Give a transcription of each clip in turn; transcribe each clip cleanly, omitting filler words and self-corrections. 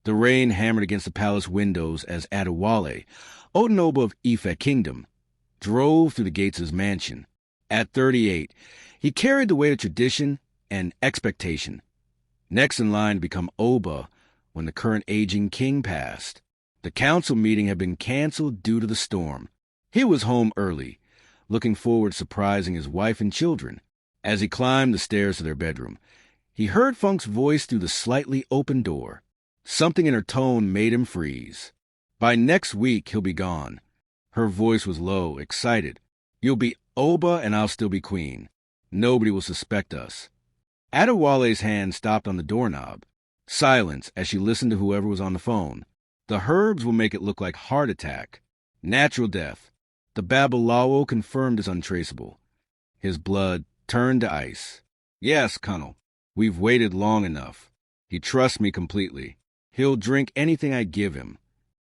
The rain hammered against the palace windows as Adewale, Otonoba of Ife Kingdom, drove through the gates of his mansion. At 38, he carried the weight of tradition and expectation. Next in line to become Oba when the current aging king passed. The council meeting had been canceled due to the storm. He was home early, looking forward to surprising his wife and children. As he climbed the stairs to their bedroom, he heard Funk's voice through the slightly open door. Something in her tone made him freeze. By next week, he'll be gone. Her voice was low, excited. You'll be Oba and I'll still be queen. Nobody will suspect us. Adewale's hand stopped on the doorknob. Silence as she listened to whoever was on the phone. The herbs will make it look like heart attack. Natural death. The Babalawo confirmed it's untraceable. His blood turned to ice. Yes, Colonel. We've waited long enough. He trusts me completely. He'll drink anything I give him.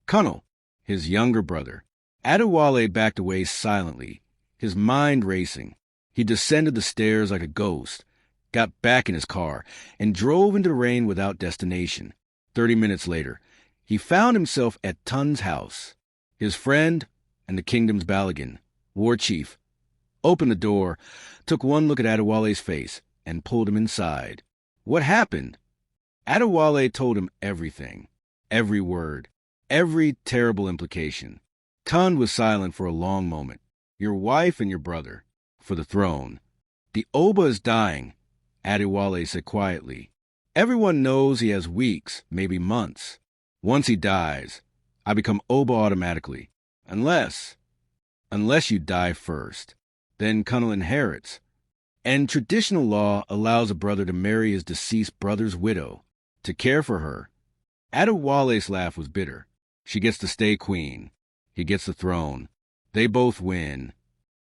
Colonel, his younger brother. Adewale backed away silently, his mind racing. He descended the stairs like a ghost, got back in his car, and drove into the rain without destination. 30 minutes later, he found himself at Tun's house. His friend and the kingdom's Balagan, war chief, opened the door, took one look at Adewale's face, and pulled him inside. What happened? Adewale told him everything, every word, every terrible implication. Tun was silent for a long moment. Your wife and your brother, for the throne. The Oba is dying, Adewale said quietly. Everyone knows he has weeks, maybe months. Once he dies, I become Oba automatically. Unless you die first. Then Colonel inherits. And traditional law allows a brother to marry his deceased brother's widow, to care for her. Adewale's laugh was bitter. She gets to stay queen. He gets the throne. They both win.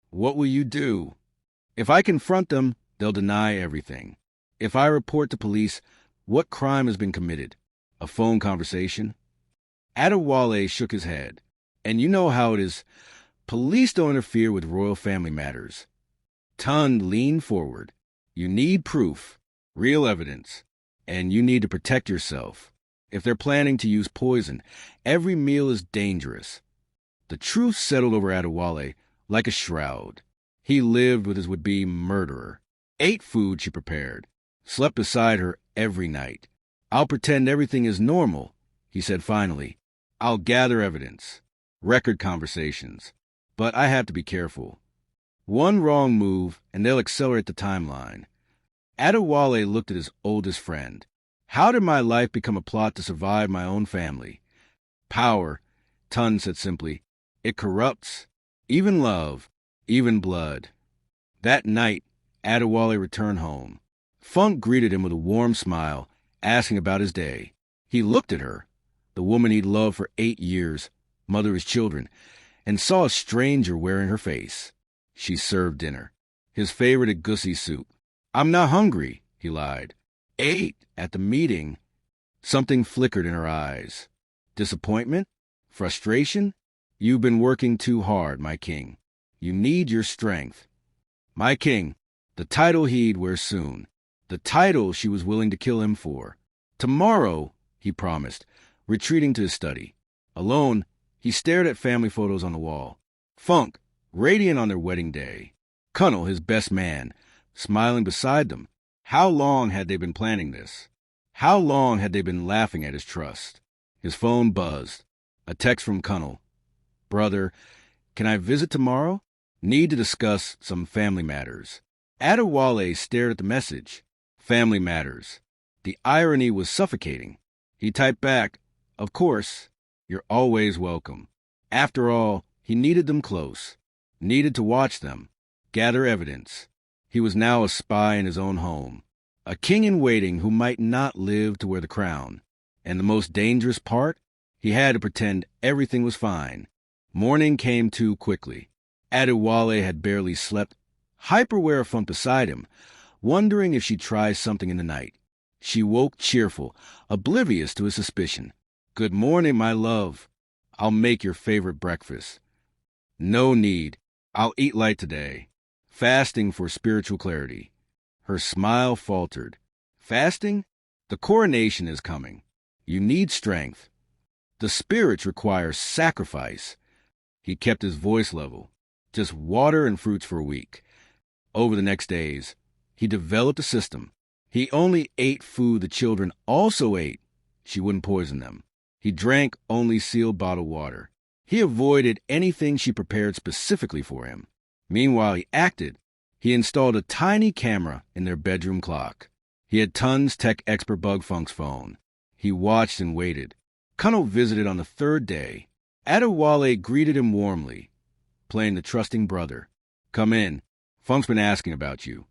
What will you do? If I confront them, they'll deny everything. If I report to police, what crime has been committed? A phone conversation? Adewale shook his head. And you know how it is. Police don't interfere with royal family matters. Tun leaned forward. You need proof, real evidence, and you need to protect yourself. If they're planning to use poison, every meal is dangerous. The truth settled over Adewale like a shroud. He lived with his would-be murderer, ate food she prepared, slept beside her every night. I'll pretend everything is normal, he said finally. I'll gather evidence, record conversations, but I have to be careful. One wrong move, and they'll accelerate the timeline. Adewale looked at his oldest friend. How did my life become a plot to survive my own family? Power, Tun said simply. It corrupts. Even love, even blood. That night, Adewale returned home. Funk greeted him with a warm smile, asking about his day. He looked at her, the woman he'd loved for 8 years, mother of his children, and saw a stranger wearing her face. She served dinner, his favorite egusi soup. I'm not hungry, he lied. 8 at the meeting. Something flickered in her eyes. Disappointment? Frustration? You've been working too hard, my king. You need your strength. My king, the title he'd wear soon. The title she was willing to kill him for. Tomorrow, he promised, retreating to his study. Alone, he stared at family photos on the wall. Funk, radiant on their wedding day. Colonel, his best man, smiling beside them. How long had they been planning this? How long had they been laughing at his trust? His phone buzzed. A text from Colonel. Brother, can I visit tomorrow? Need to discuss some family matters. Adewale stared at the message. Family matters. The irony was suffocating. He typed back, of course, you're always welcome. After all, he needed them close. Needed to watch them. Gather evidence. He was now a spy in his own home. A king in waiting who might not live to wear the crown. And the most dangerous part? He had to pretend everything was fine. Morning came too quickly. Adewale had barely slept, hyper-aware of Funk beside him, wondering if she'd try something in the night. She woke cheerful, oblivious to his suspicion. Good morning, my love. I'll make your favorite breakfast. No need. I'll eat light today. Fasting for spiritual clarity. Her smile faltered. Fasting? The coronation is coming. You need strength. The spirits require sacrifice. He kept his voice level. Just water and fruits for a week. Over the next days, he developed a system. He only ate food the children also ate. She wouldn't poison them. He drank only sealed bottled water. He avoided anything she prepared specifically for him. Meanwhile, he acted. He installed a tiny camera in their bedroom clock. He had Tun's tech expert Bug Funk's phone. He watched and waited. Kunnel visited on the third day. Adewale greeted him warmly, playing the trusting brother. "Come in. Funk's been asking about you."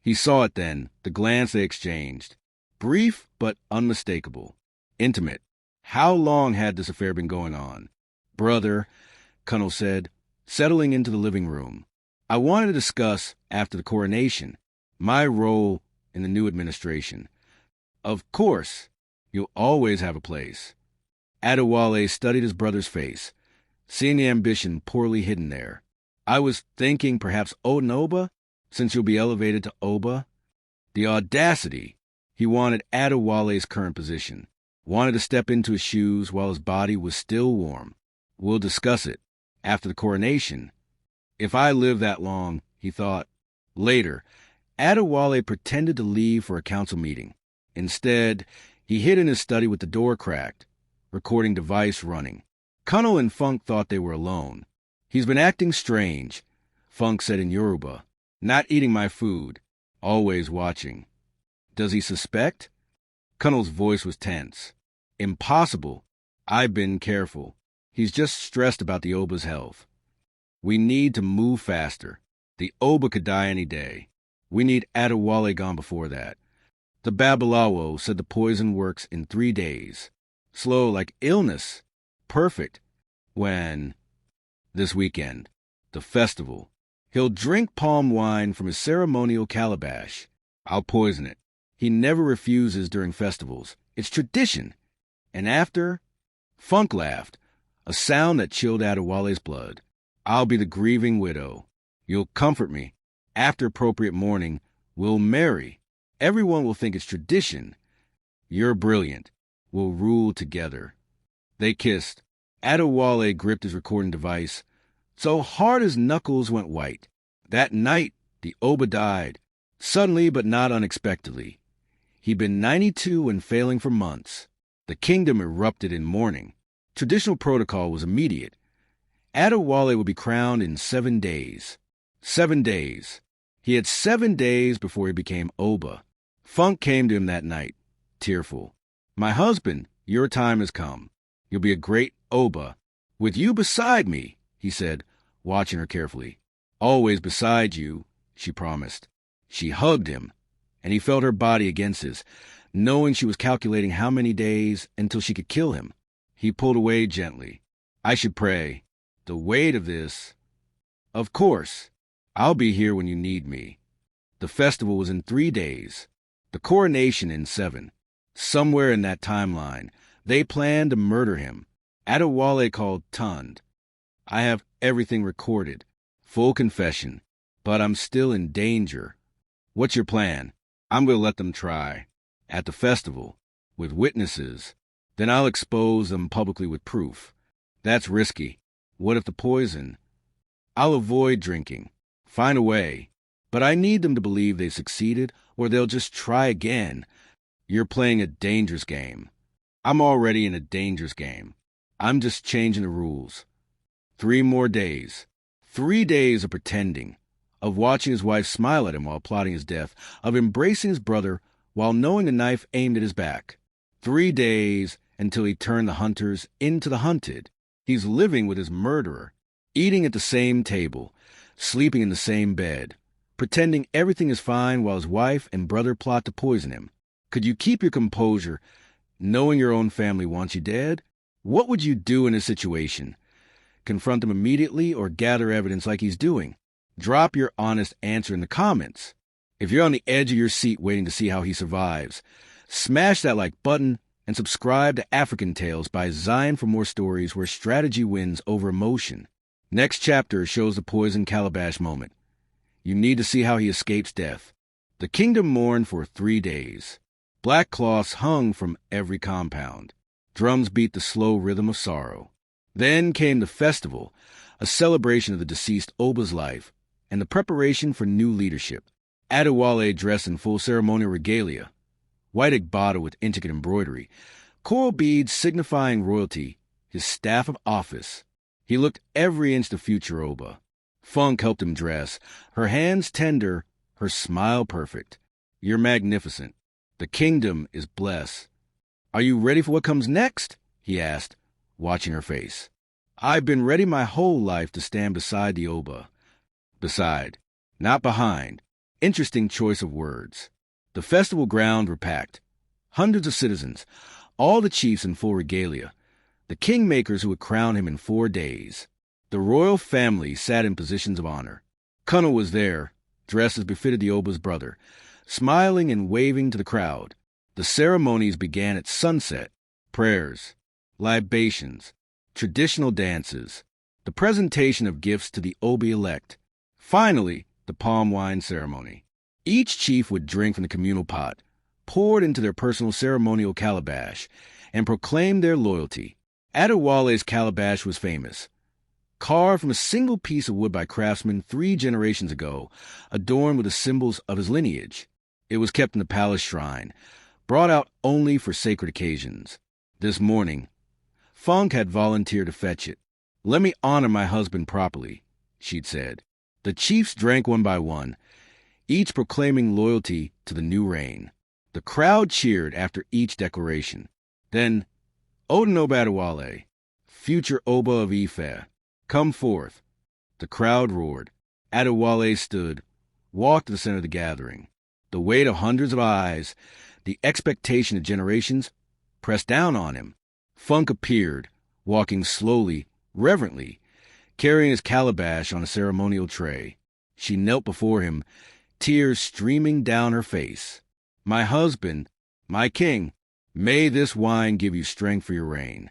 He saw it then, the glance they exchanged. Brief but unmistakable. Intimate. How long had this affair been going on? "Brother," Kunnel said, settling into the living room. "I wanted to discuss, after the coronation, my role in the new administration." "Of course. You'll always have a place." Adewale studied his brother's face, seeing the ambition poorly hidden there. "I was thinking perhaps Oba, since you'll be elevated to Oba." The audacity! He wanted Adewale's current position, wanted to step into his shoes while his body was still warm. "We'll discuss it. After the coronation. If I live that long," he thought. Later, Adewale pretended to leave for a council meeting. Instead, he hid in his study with the door cracked, recording device running. Kunnel and Funk thought they were alone. "He's been acting strange," Funk said in Yoruba. "Not eating my food. Always watching." "Does he suspect?" Kunnel's voice was tense. "Impossible. I've been careful. He's just stressed about the Oba's health. We need to move faster. The Oba could die any day. We need Adewale gone before that. The Babalawo said the poison works in 3 days. Slow like illness. Perfect. When? This weekend. The festival. He'll drink palm wine from his ceremonial calabash. I'll poison it. He never refuses during festivals. It's tradition. And after? Funk laughed, a sound that chilled Adewale's blood. "I'll be the grieving widow. You'll comfort me. After appropriate mourning, we'll marry. Everyone will think it's tradition. You're brilliant. We'll rule together." They kissed. Adewale gripped his recording device so hard his knuckles went white. That night, the Oba died. Suddenly but not unexpectedly. He'd been 92 and failing for months. The kingdom erupted in mourning. Traditional protocol was immediate. Adewale would be crowned in 7 days. 7 days. He had 7 days before he became Oba. Funk came to him that night, tearful. "My husband, your time has come. You'll be a great Oba. With you beside me," he said, watching her carefully. "Always beside you," she promised. She hugged him, and he felt her body against his, knowing she was calculating how many days until she could kill him. He pulled away gently. "I should pray. The weight of this." "Of course. I'll be here when you need me." The festival was in 3 days. The coronation in 7. Somewhere in that timeline, they planned to murder him. Adewale called Tund. "I have everything recorded. Full confession. But I'm still in danger." "What's your plan?" "I'm going to let them try. At the festival. With witnesses. Then I'll expose them publicly with proof." "That's risky. What if the poison?" "I'll avoid drinking. Find a way. But I need them to believe they've succeeded, or they'll just try again." "You're playing a dangerous game." "I'm already in a dangerous game. I'm just changing the rules." 3 more days. 3 days of pretending, of watching his wife smile at him while plotting his death, of embracing his brother while knowing the knife aimed at his back. 3 days until he turned the hunters into the hunted. He's living with his murderer, eating at the same table, sleeping in the same bed, pretending everything is fine while his wife and brother plot to poison him. Could you keep your composure, knowing your own family wants you dead? What would you do in a situation? Confront him immediately or gather evidence like he's doing? Drop your honest answer in the comments. If you're on the edge of your seat waiting to see how he survives, smash that like button and subscribe to Africantales by Zion for more stories where strategy wins over emotion. Next chapter shows the poison calabash moment. You need to see how he escapes death. The kingdom mourned for 3 days. Black cloths hung from every compound. Drums beat the slow rhythm of sorrow. Then came the festival, a celebration of the deceased Oba's life and the preparation for new leadership. Adewale dressed in full ceremonial regalia, white agbada with intricate embroidery, coral beads signifying royalty, his staff of office. He looked every inch the future Oba. Funk helped him dress, her hands tender, her smile perfect. You're magnificent. The kingdom is blessed. Are you ready for what comes next? He asked, watching her face. I've been ready my whole life to stand beside the Oba. Beside, not behind. Interesting choice of words. The festival grounds were packed. Hundreds of citizens, all the chiefs in full regalia, the kingmakers who would crown him in 4 days. The royal family sat in positions of honor. Kunal was there, dressed as befitted the Oba's brother, smiling and waving to the crowd. The ceremonies began at sunset. Prayers, libations, traditional dances, the presentation of gifts to the Oba-elect. Finally, the palm wine ceremony. Each chief would drink from the communal pot, poured into their personal ceremonial calabash, and proclaim their loyalty. Adewale's calabash was famous. Carved from a single piece of wood by craftsmen 3 generations ago, adorned with the symbols of his lineage. It was kept in the palace shrine, brought out only for sacred occasions. This morning, Funk had volunteered to fetch it. Let me honor my husband properly, she'd said. The chiefs drank one by one, each proclaiming loyalty to the new reign. The crowd cheered after each declaration. Then, Odinoba Adewale, future Oba of Ife, come forth. The crowd roared. Adewale stood, walked to the center of the gathering. The weight of hundreds of eyes, the expectation of generations, pressed down on him. Funk appeared, walking slowly, reverently, carrying his calabash on a ceremonial tray. She knelt before him, tears streaming down her face. My husband, my king, may this wine give you strength for your reign.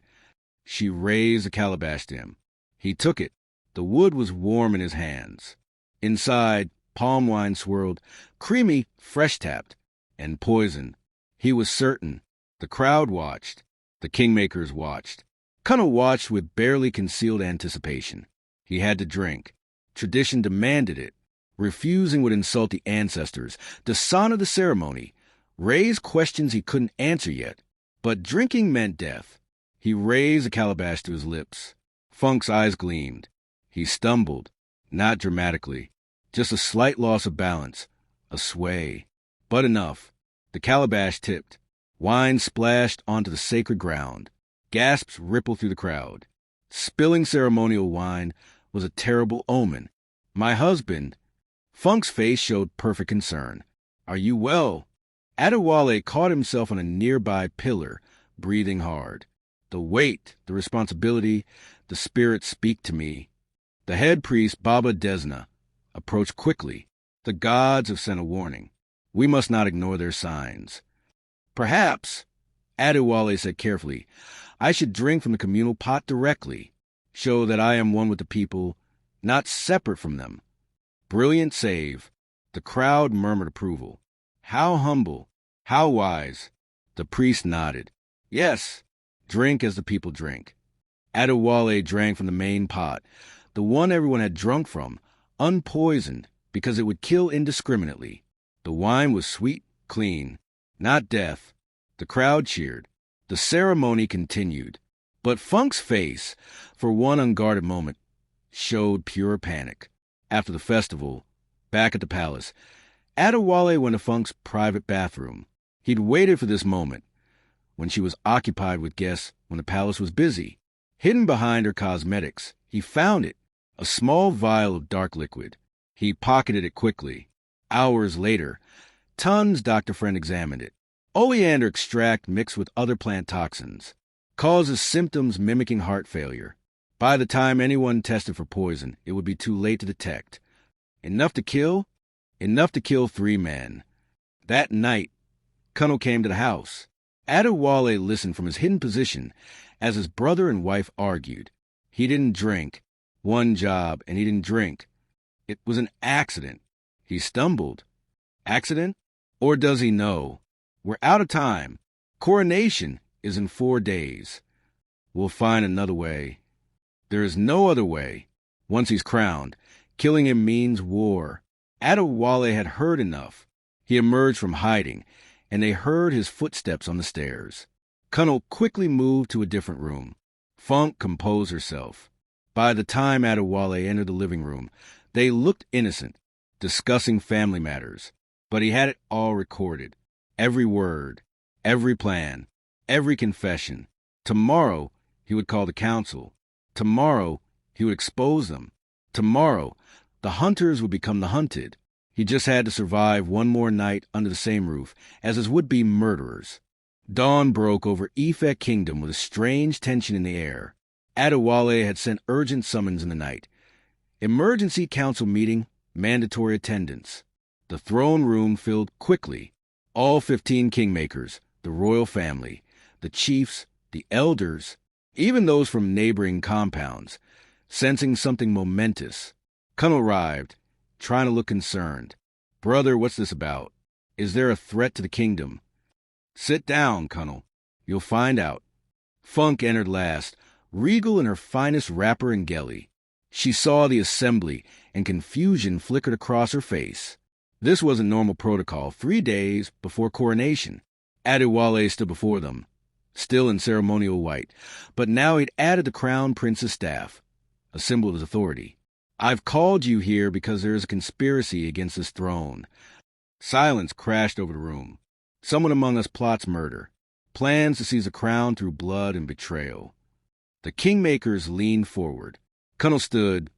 She raised the calabash to him. He took it. The wood was warm in his hands. Inside, palm wine swirled, creamy, fresh-tapped, and poisoned. He was certain. The crowd watched. The kingmakers watched. Kunal watched with barely concealed anticipation. He had to drink. Tradition demanded it. Refusing would insult the ancestors, dishonor the ceremony, raise questions he couldn't answer yet. But drinking meant death. He raised the calabash to his lips. Funk's eyes gleamed. He stumbled, not dramatically, just a slight loss of balance, a sway. But enough. The calabash tipped. Wine splashed onto the sacred ground. Gasps rippled through the crowd. Spilling ceremonial wine was a terrible omen. My husband. Funk's face showed perfect concern. Are you well? Adewale caught himself on a nearby pillar, breathing hard. The weight, the responsibility, the spirit speak to me. The head priest, Baba Desna, approached quickly. The gods have sent a warning. We must not ignore their signs. Perhaps, Adewale said carefully, I should drink from the communal pot directly, show that I am one with the people, not separate from them. Brilliant save. The crowd murmured approval. How humble, how wise. The priest nodded. Yes, drink as the people drink. Adewale drank from the main pot, the one everyone had drunk from, unpoisoned, because it would kill indiscriminately. The wine was sweet, clean, not death. The crowd cheered. The ceremony continued. But Funk's face, for one unguarded moment, showed pure panic. After the festival, back at the palace, Adewale went to Funk's private bathroom. He'd waited for this moment, when she was occupied with guests when the palace was busy. Hidden behind her cosmetics, he found it, a small vial of dark liquid. He pocketed it quickly. Hours later, Tun's doctor friend examined it. Oleander extract mixed with other plant toxins causes symptoms mimicking heart failure. By the time anyone tested for poison, it would be too late to detect. Enough to kill? Enough to kill 3 men. That night, Kunal came to the house. Adewale listened from his hidden position as his brother and wife argued. He didn't drink. One job, and he didn't drink. It was an accident. He stumbled. Accident? Or does he know? We're out of time. Coronation is in 4 days. We'll find another way. There is no other way. Once he's crowned, killing him means war. Adewale had heard enough. He emerged from hiding, and they heard his footsteps on the stairs. Cunnel quickly moved to a different room. Funk composed herself. By the time Adewale entered the living room, they looked innocent, discussing family matters. But he had it all recorded. Every word, every plan, every confession. Tomorrow, he would call the council. Tomorrow, he would expose them. Tomorrow, the hunters would become the hunted. He just had to survive one more night under the same roof as his would-be murderers. Dawn broke over Ife Kingdom with a strange tension in the air. Adewale had sent urgent summons in the night. Emergency council meeting, mandatory attendance. The throne room filled quickly. All 15 kingmakers, the royal family, the chiefs, the elders, even those from neighboring compounds, sensing something momentous. Cunnel arrived, trying to look concerned. "Brother, what's this about? Is there a threat to the kingdom?" "Sit down, Cunnel. You'll find out." Funk entered last, regal in her finest wrapper and gelly. She saw the assembly, and confusion flickered across her face. This wasn't normal protocol 3 days before coronation. Adewale stood before them, still in ceremonial white, but now he'd added the crown prince's staff, a symbol of his authority. "I've called you here because there is a conspiracy against this throne." Silence crashed over the room. "Someone among us plots murder, plans to seize the crown through blood and betrayal." The kingmakers leaned forward. Cunnel stood,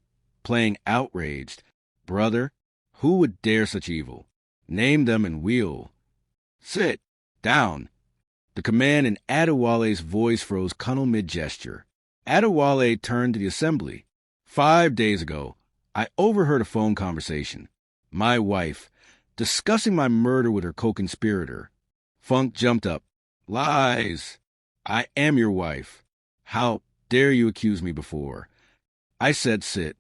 playing outraged. "Brother, who would dare such evil? Name them and we'll—" "Sit down." The command in Adewale's voice froze Cunnel mid-gesture. Adewale turned to the assembly. "5 days ago, I overheard a phone conversation. My wife, discussing my murder with her co-conspirator." Funk jumped up. "Lies! I am your wife. How dare you accuse me before?" "I said sit."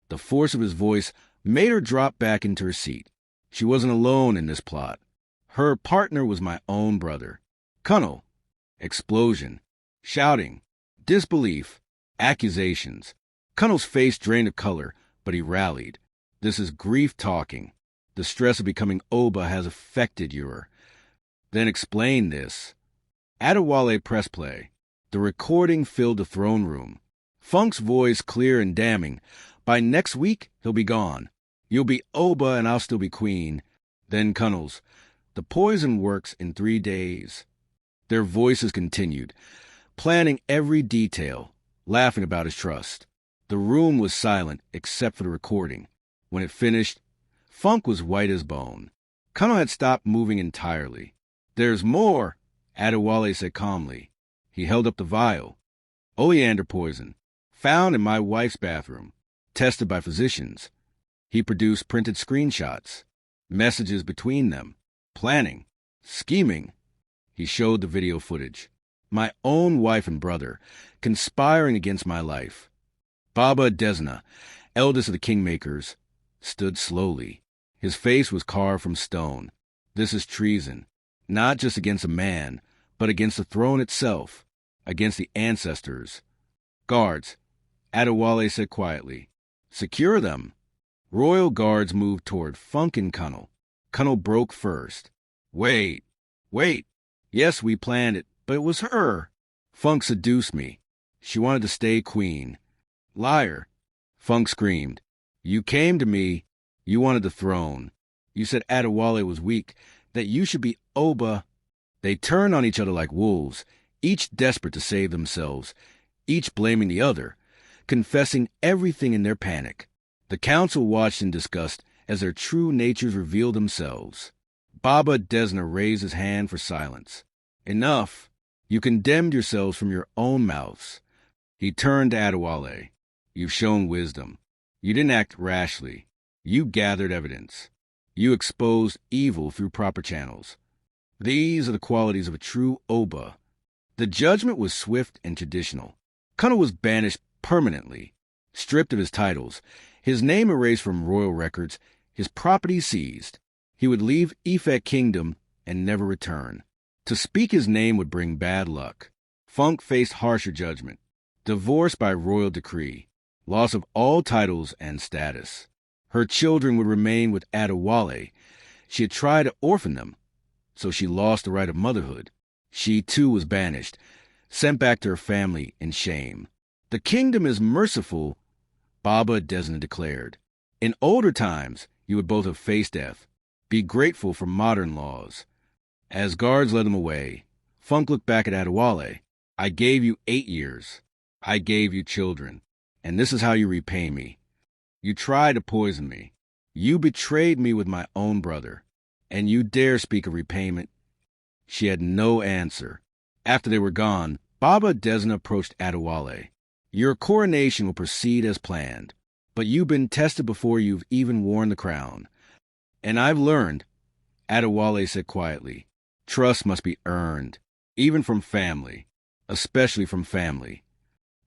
The force of his voice made her drop back into her seat. She wasn't alone in this plot. Her partner was my own brother. "Cunnel!" Explosion. Shouting. Disbelief. Accusations. Cunnel's face drained of color, but he rallied. "This is grief talking. The stress of becoming Oba has affected your—" "Then explain this." Adewale pressed play. The recording filled the throne room. Funk's voice clear and damning. "By next week, he'll be gone. You'll be Oba and I'll still be queen." Then Cunnel's, "The poison works in 3 days." Their voices continued, planning every detail, laughing about his trust. The room was silent except for the recording. When it finished, Funk was white as bone. Cunnel had stopped moving entirely. "There's more," Adewale said calmly. He held up the vial. "Oleander poison, found in my wife's bathroom, tested by physicians." He produced printed screenshots, messages between them, planning, scheming. He showed the video footage. My own wife and brother, conspiring against my life. Baba Desna, eldest of the kingmakers, stood slowly. His face was carved from stone. "This is treason, not just against a man, but against the throne itself, against the ancestors." "Guards," Adewale said quietly. "Secure them." Royal guards moved toward Funk and Cunnel. Cunnel broke first. Wait. Yes, we planned it, but it was her. Funk seduced me. She wanted to stay queen." "Liar." Funk screamed. "You came to me. You wanted the throne. You said Adewale was weak, that you should be Oba." They turned on each other like wolves, each desperate to save themselves, each blaming the other, confessing everything in their panic. The council watched in disgust as their true natures revealed themselves. Baba Desna raised his hand for silence. "Enough. You condemned yourselves from your own mouths." He turned to Adewale. "You've shown wisdom. You didn't act rashly. You gathered evidence. You exposed evil through proper channels. These are the qualities of a true Oba." The judgment was swift and traditional. Cunnel was banished permanently, stripped of his titles, his name erased from royal records, his property seized. He would leave Ife Kingdom and never return. To speak his name would bring bad luck. Funk faced harsher judgment. Divorce by royal decree. Loss of all titles and status. Her children would remain with Adewale. She had tried to orphan them, so she lost the right of motherhood. She, too, was banished, sent back to her family in shame. The kingdom is merciful, Baba Desna declared. In older times, you would both have faced death. Be grateful for modern laws. As guards led them away, Funk looked back at Adewale. I gave you 8 years. I gave you children. And this is how you repay me. You tried to poison me. You betrayed me with my own brother. And you dare speak of repayment? She had no answer. After they were gone, Baba Desna approached Adewale. Your coronation will proceed as planned, but you've been tested before you've even worn the crown. And I've learned, Adewale said quietly, trust must be earned, even from family, especially from family.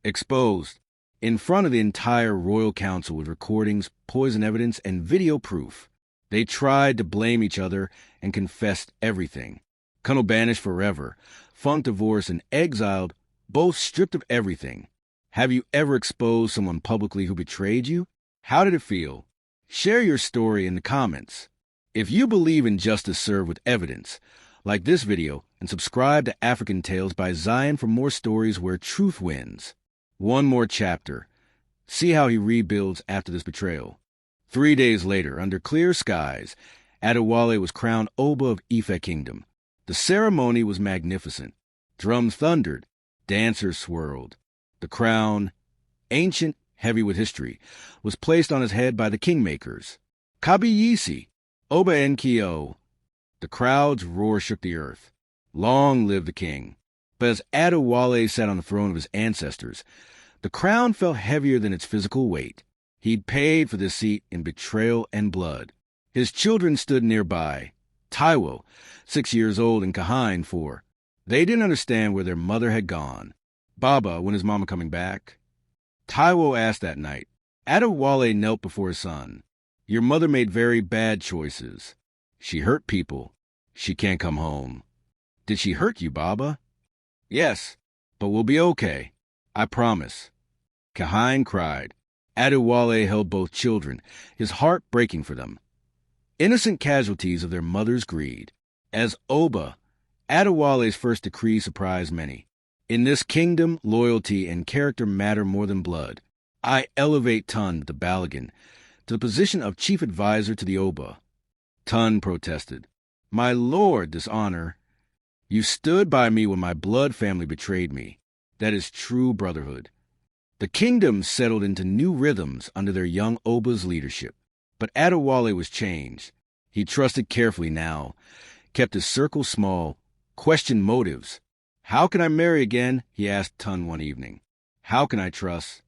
Exposed, in front of the entire royal council with recordings, poison evidence, and video proof. They tried to blame each other and confessed everything. Colonel banished forever, Funk divorced and exiled, both stripped of everything. Have you ever exposed someone publicly who betrayed you? How did it feel? Share your story in the comments. If you believe in justice served with evidence, like this video and subscribe to Africantales by Zion for more stories where truth wins. One more chapter. See how he rebuilds after this betrayal. 3 days later, under clear skies, Adewale was crowned Oba of Ife Kingdom. The ceremony was magnificent. Drums thundered, dancers swirled. The crown, ancient, heavy with history, was placed on his head by the kingmakers. Kabiyesi, Oba Nkio. The crowd's roar shook the earth. Long live the king. But as Adewale sat on the throne of his ancestors, the crown felt heavier than its physical weight. He'd paid for this seat in betrayal and blood. His children stood nearby. Taiwo, 6 years old, and Kahine, 4. They didn't understand where their mother had gone. Baba, when is Mama coming back? Taiwo asked that night. Adewale knelt before his son. Your mother made very bad choices. She hurt people. She can't come home. Did she hurt you, Baba? Yes, but we'll be okay. I promise. Kahine cried. Adewale held both children, his heart breaking for them. Innocent casualties of their mother's greed. As Oba, Adewale's first decree surprised many. In this kingdom, loyalty and character matter more than blood. I elevate Tun, the Balagan, to the position of chief advisor to the Oba. Tun protested. My lord, this honor. You stood by me when my blood family betrayed me. That is true brotherhood. The kingdom settled into new rhythms under their young Oba's leadership. But Adewale was changed. He trusted carefully now, kept his circle small, questioned motives. How can I marry again? He asked Tun one evening. How can I trust?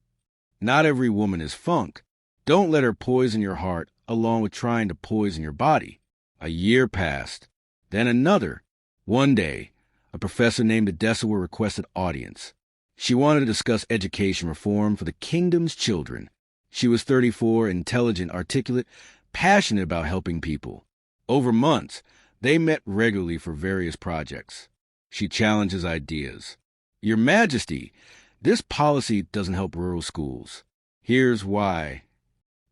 Not every woman is Funk. Don't let her poison your heart along with trying to poison your body. A year passed. Then another. One day, a professor named Adesawa requested audience. She wanted to discuss education reform for the kingdom's children. She was 34, intelligent, articulate, passionate about helping people. Over months, they met regularly for various projects. She challenged his ideas. Your Majesty, this policy doesn't help rural schools. Here's why.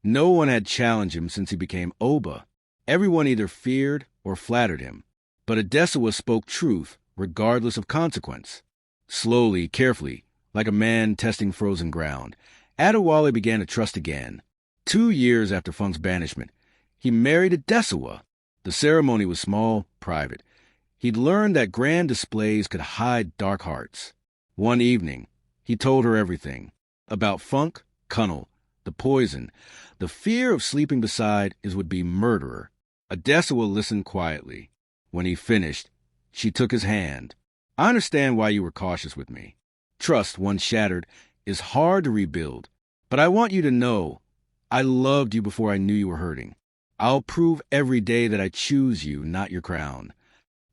No one had challenged him since he became Oba. Everyone either feared or flattered him. But Adesawa spoke truth, regardless of consequence. Slowly, carefully, like a man testing frozen ground, Adewale began to trust again. 2 years after Funk's banishment, he married Adesawa. The ceremony was small, private. He'd learned that grand displays could hide dark hearts. One evening, he told her everything. About Funk, Cunnel, the poison, the fear of sleeping beside his would-be murderer. Adesawa listened quietly. When he finished, she took his hand. I understand why you were cautious with me. Trust, once shattered, is hard to rebuild. But I want you to know, I loved you before I knew you were hurting. I'll prove every day that I choose you, not your crown.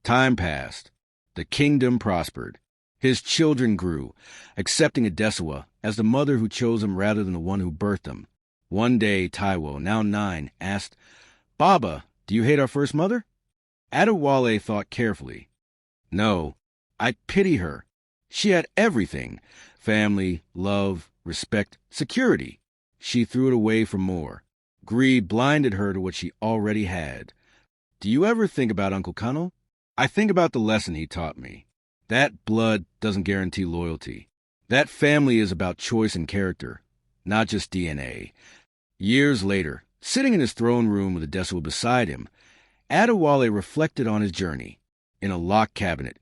Time passed. The kingdom prospered. His children grew, accepting Adesawa as the mother who chose him rather than the one who birthed them. One day, Taiwo, now 9, asked, Baba, do you hate our first mother? Adewale thought carefully. No, I pity her. She had everything: family, love, respect, security. She threw it away for more. Greed blinded her to what she already had. Do you ever think about Uncle Connell? I think about the lesson he taught me. That blood doesn't guarantee loyalty. That family is about choice and character, not just DNA. Years later, sitting in his throne room with Adesua beside him, Adewale reflected on his journey. In a locked cabinet,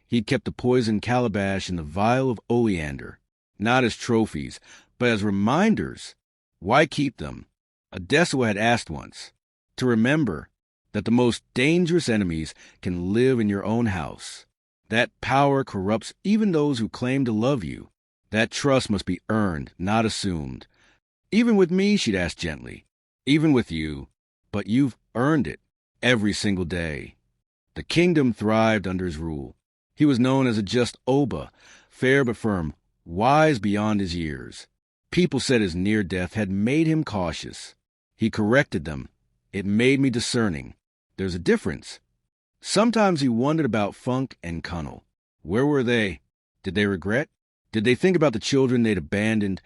he'd kept the poisoned calabash and the vial of oleander, not as trophies, but as reminders. Why keep them? Adesua had asked once. To remember that the most dangerous enemies can live in your own house. That power corrupts even those who claim to love you. That trust must be earned, not assumed. Even with me, she'd ask gently. Even with you. But you've earned it every single day. The kingdom thrived under his rule. He was known as a just Oba, fair but firm, wise beyond his years. People said his near death had made him cautious. He corrected them. It made me discerning. There's a difference. Sometimes he wondered about Funk and Cunnel. Where were they? Did they regret? Did they think about the children they'd abandoned,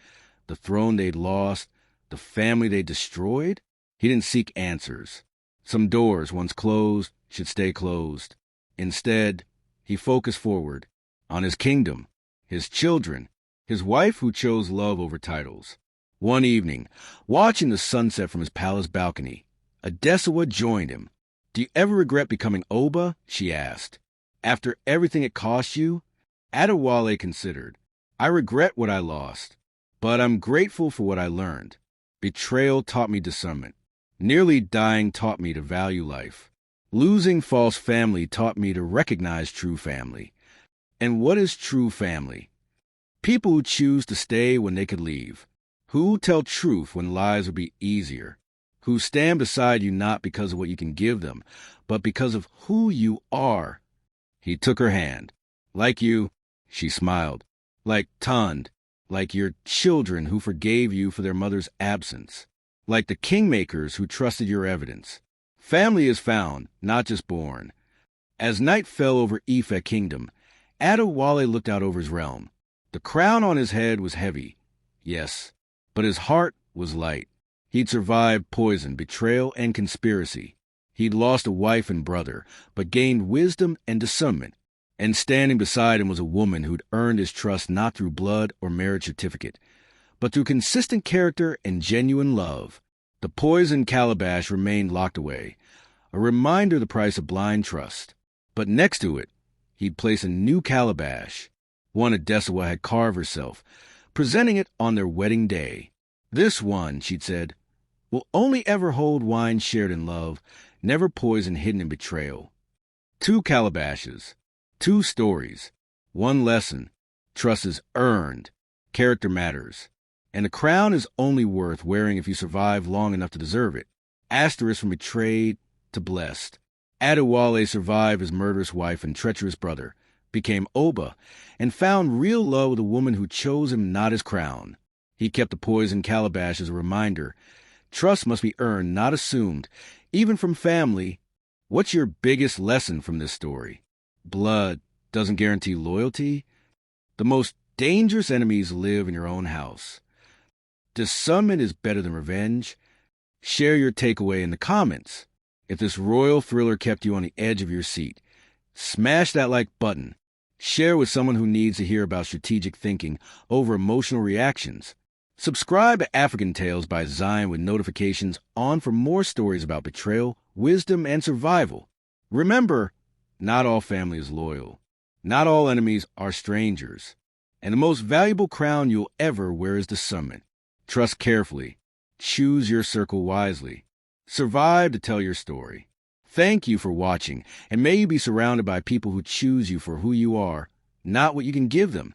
the throne they'd lost, the family they'd destroyed? He didn't seek answers. Some doors, once closed, should stay closed. Instead, he focused forward on his kingdom, his children, his wife who chose love over titles. One evening, watching the sunset from his palace balcony, Adesua joined him. Do you ever regret becoming Oba? She asked. After everything it cost you? Adewale considered. I regret what I lost, but I'm grateful for what I learned. Betrayal taught me discernment. Nearly dying taught me to value life. Losing false family taught me to recognize true family. And what is true family? People who choose to stay when they could leave. Who tell truth when lies would be easier. Who stand beside you not because of what you can give them, but because of who you are. He took her hand. Like you, she smiled. Like Tund, like your children who forgave you for their mother's absence. Like the kingmakers who trusted your evidence. Family is found, not just born. As night fell over Ife Kingdom, Adewale looked out over his realm. The crown on his head was heavy, yes, but his heart was light. He'd survived poison, betrayal, and conspiracy. He'd lost a wife and brother, but gained wisdom and discernment. And standing beside him was a woman who'd earned his trust not through blood or marriage certificate, but through consistent character and genuine love. The poisoned calabash remained locked away, a reminder of the price of blind trust. But next to it, he'd place a new calabash, one Adesua had carved herself, presenting it on their wedding day. This one, she'd said, will only ever hold wine shared in love, never poison hidden in betrayal. 2 calabashes, 2 stories, 1 lesson. Trust is earned. Character matters. And the crown is only worth wearing if you survive long enough to deserve it. Asterisk from betrayed to blessed. Adewale survived his murderous wife and treacherous brother, became Oba, and found real love with a woman who chose him, not his crown. He kept the poisoned calabash as a reminder. Trust must be earned, not assumed, even from family. What's your biggest lesson from this story? Blood doesn't guarantee loyalty. The most dangerous enemies live in your own house. Discernment is better than revenge. Share your takeaway in the comments. If this royal thriller kept you on the edge of your seat, smash that like button. Share with someone who needs to hear about strategic thinking over emotional reactions. Subscribe to Africantales by Zion with notifications on for more stories about betrayal, wisdom, and survival. Remember, not all family is loyal. Not all enemies are strangers. And the most valuable crown you'll ever wear is discernment. Trust carefully. Choose your circle wisely. Survive to tell your story. Thank you for watching, and may you be surrounded by people who choose you for who you are, not what you can give them.